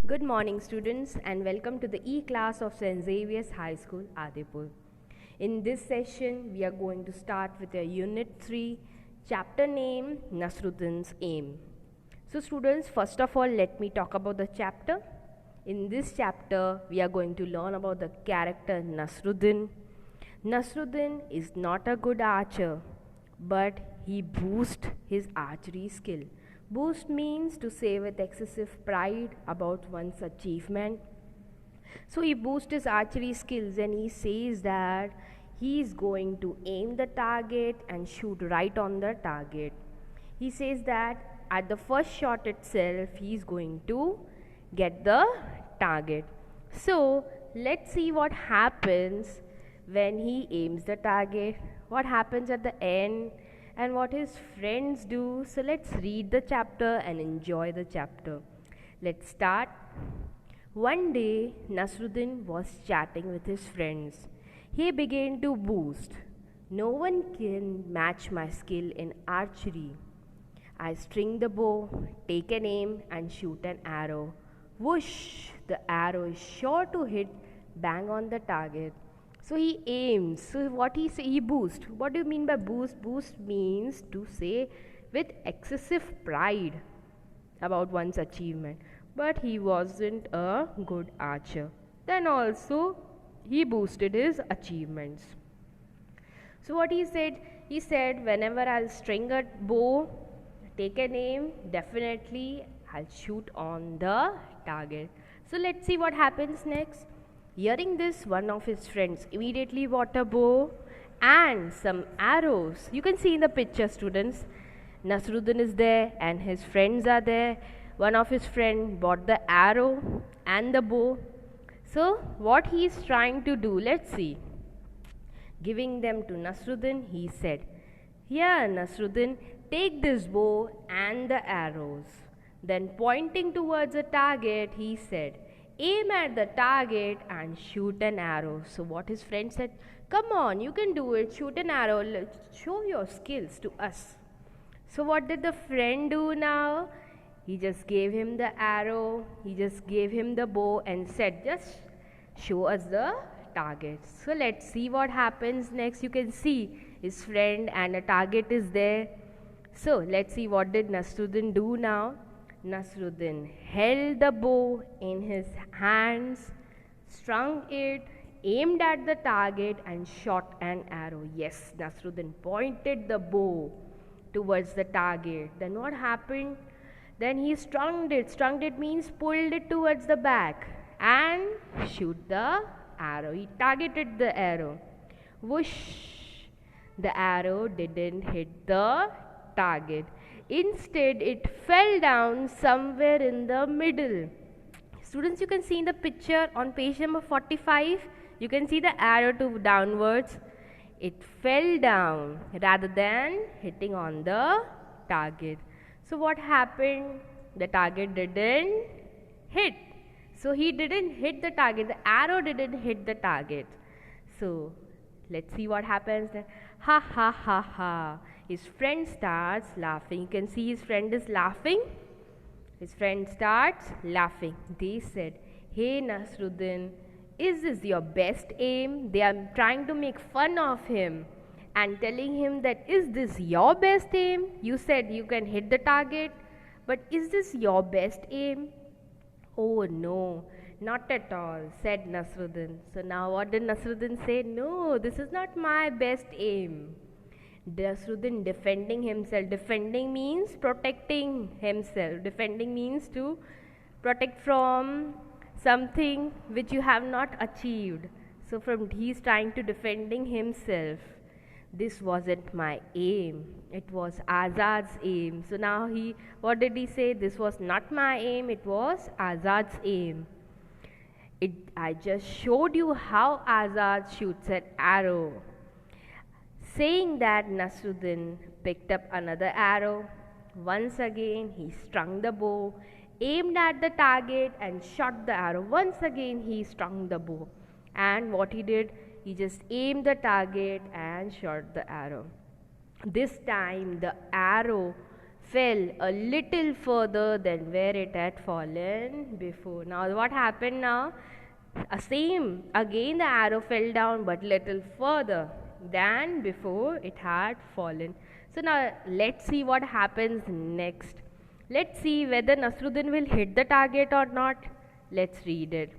Good morning, students, and welcome to the E-class of St.Xaviers High School, Adipur. In this session, we are going to start with a Unit 3, chapter name, Nasruddin's Aim. So, students, first of all, let me talk about the chapter. In this chapter, we are going to learn about the character Nasruddin. Nasruddin is not a good archer, but he boosts his archery skill. Boost means to say with excessive pride about one's achievement. So he boosts his archery skills and he says that he is going to aim the target and shoot right on the target. He says that at the first shot itself he is going to get the target. So let's see what happens when he aims the target, what happens at the end, and what his friends do. So let's read the chapter and enjoy the chapter. Let's start. One day, Nasruddin was chatting with his friends. He began to boast. No one can match my skill in archery. I string the bow, take an aim, and shoot an arrow. Whoosh! The arrow is sure to hit bang on the target. So he aims. So what he say? He boosts. What do you mean by boost? Boost means to say with excessive pride about one's achievement. But he wasn't a good archer. Then also he boosted his achievements. So what he said? He said, whenever I'll string a bow, take an aim, definitely I'll shoot on the target. So let's see what happens next. Hearing this, one of his friends immediately bought a bow and some arrows. You can see in the picture, students. Nasruddin is there and his friends are there. One of his friends bought the arrow and the bow. So what he is trying to do, let's see. Giving them to Nasruddin, he said, "Here, Nasruddin, take this bow and the arrows." Then pointing towards a target, he said, "Aim at the target and shoot an arrow." So what his friend said, "Come on, you can do it, shoot an arrow, show your skills to us." So what did the friend do now? He just gave him the arrow, he just gave him the bow and said, "Just show us the target." So let's see what happens next. You can see his friend and a target is there. So let's see what did Nasruddin do now. Nasruddin held the bow in his hands, strung it, aimed at the target and shot an arrow. Yes, Nasruddin pointed the bow towards the target. Then what happened? Then he strung it. Strung it means pulled it towards the back and shoot the arrow. He targeted the arrow. Whoosh! The arrow didn't hit the target. Instead, it fell down somewhere in the middle. Students, you can see in the picture on page number 45, you can see the arrow to downwards. It fell down rather than hitting on the target. So what happened? The target didn't hit. So he didn't hit the target. The arrow didn't hit the target. So let's see what happens then. Ha ha ha ha. His friend starts laughing. You can see his friend is laughing. His friend starts laughing. They said, "Hey Nasruddin, is this your best aim?" They are trying to make fun of him and telling him that, "Is this your best aim? You said you can hit the target, but is this your best aim?" "Oh no, not at all," said Nasruddin. So now what did Nasruddin say? "No, this is not my best aim." Nasruddin defending himself. Defending means protecting himself. Defending means to protect from something which you have not achieved. So he's trying to defending himself. "This wasn't my aim. It was Azad's aim." So now what did he say? "This was not my aim. It was Azad's aim. I just showed you how Azad shoots an arrow." Saying that, Nasruddin picked up another arrow. Once again, he strung the bow, aimed at the target and shot the arrow. Once again, he strung the bow. And what he did, he just aimed the target and shot the arrow. This time, the arrow fell a little further than where it had fallen before. Now what happened now? Same, again the arrow fell down but little further than before it had fallen. So now let's see what happens next. Let's see whether Nasruddin will hit the target or not. Let's read it.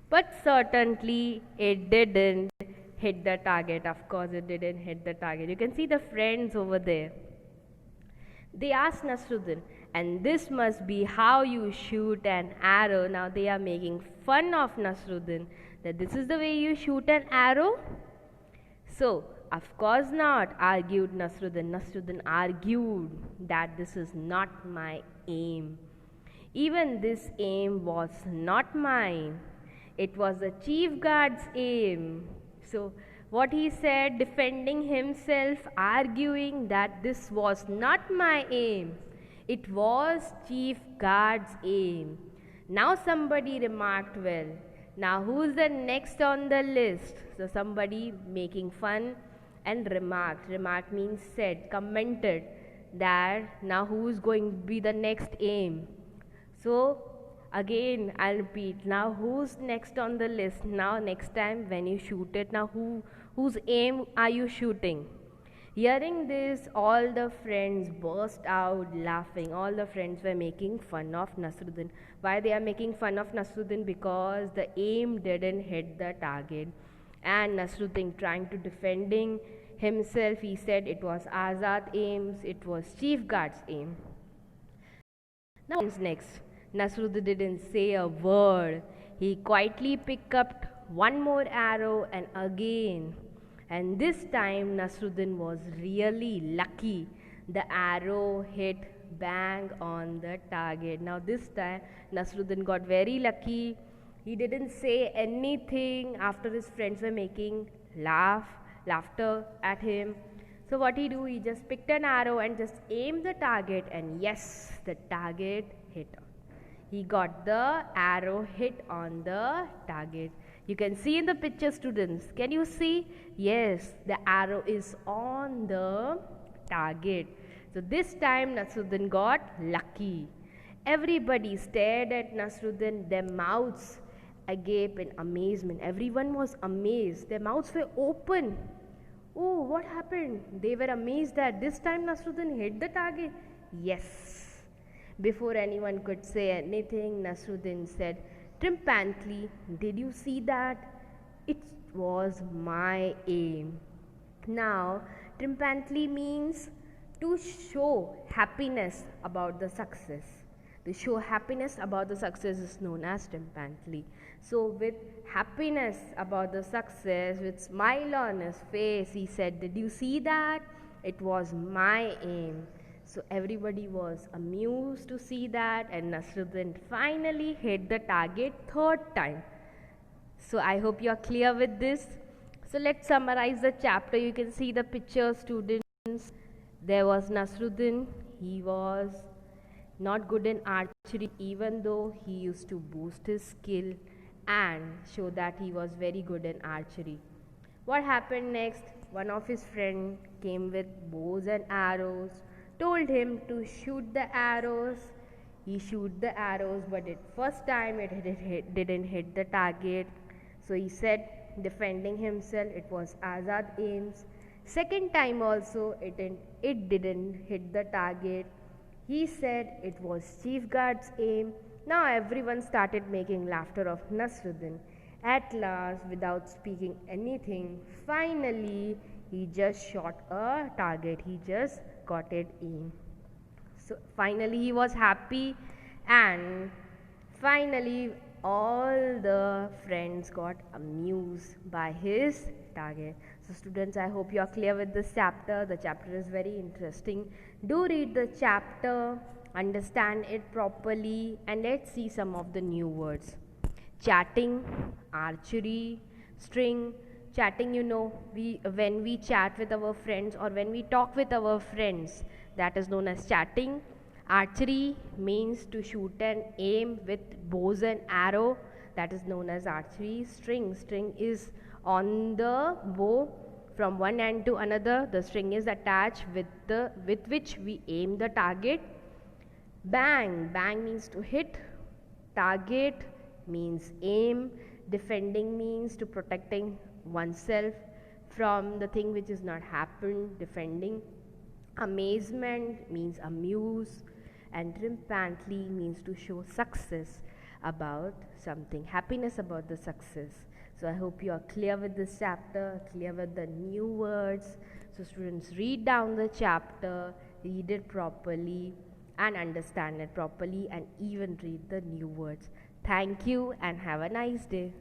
But certainly it didn't hit the target. Of course it didn't hit the target. You can see the friends over there. They asked Nasruddin, and this must be how you shoot an arrow. Now they are making fun of Nasruddin, that this is the way you shoot an arrow. So, of course not, argued Nasruddin. Nasruddin argued that this is not my aim. Even this aim was not mine. It was the chief guard's aim. So, what he said, defending himself, arguing that this was not my aim. It was chief guard's aim. Now somebody remarked, well, now who's the next on the list? So somebody making fun and remarked. Remarked means said, commented that now who's going to be the next aim. So again I'll repeat, now who's next on the list? Now next time when you shoot it, now whose aim are you shooting? Hearing this, all the friends burst out laughing. All the friends were making fun of Nasruddin. Why they are making fun of Nasruddin? Because the aim didn't hit the target. And Nasruddin, trying to defending himself, he said it was Azad aims, it was chief guard's aim. Now next, Nasruddin didn't say a word. He quietly picked up one more arrow and again. And this time Nasruddin was really lucky. The arrow hit bang on the target. Now this time Nasruddin got very lucky. He didn't say anything after his friends were making laughter at him. So what he do? He just picked an arrow and just aimed the target, and yes, the target hit. He got the arrow hit on the target. You can see in the picture, students. Can you see? Yes, the arrow is on the target. So this time Nasruddin got lucky. Everybody stared at Nasruddin, their mouths agape in amazement. Everyone was amazed. Their mouths were open. Oh, what happened? They were amazed that this time Nasruddin hit the target. Yes. Before anyone could say anything, Nasruddin said triumphantly, "Did you see that? It was my aim." Now, triumphantly means to show happiness about the success. To show happiness about the success is known as triumphantly. So, with happiness about the success, with smile on his face, he said, "Did you see that? It was my aim." So everybody was amused to see that, and Nasruddin finally hit the target third time. So I hope you are clear with this. So let's summarize the chapter. You can see the picture, students. There was Nasruddin. He was not good in archery, even though he used to boost his skill and show that he was very good in archery. What happened next? One of his friends came with bows and arrows, told him to shoot the arrows. He shoot the arrows, but first time it didn't hit the target. So he said, defending himself, it was Azad aims. Second time also it didn't hit the target. He said it was chief guard's aim. Now everyone started making laughter of Nasruddin. At last, without speaking anything, finally he just shot a target. He just got it in. So finally he was happy, and finally all the friends got amused by his target. So students, I hope you are clear with this chapter. The chapter is very interesting. Do read the chapter, understand it properly, and let's see some of the new words. Chatting, archery, string. Chatting, when we chat with our friends or when we talk with our friends, that is known as chatting. Archery means to shoot and aim with bows and arrow, that is known as archery. String is on the bow from one end to another. The string is attached with which we aim the target. Bang, bang means to hit. Target means aim. Defending means to protecting oneself from the thing which is not happened. Defending. Amazement means amuse, and triumphantly means to show success about something, happiness about the success. So I hope you are clear with this chapter, clear with the new words. So students, read down the chapter, read it properly and understand it properly, and even read the new words. Thank you and have a nice day.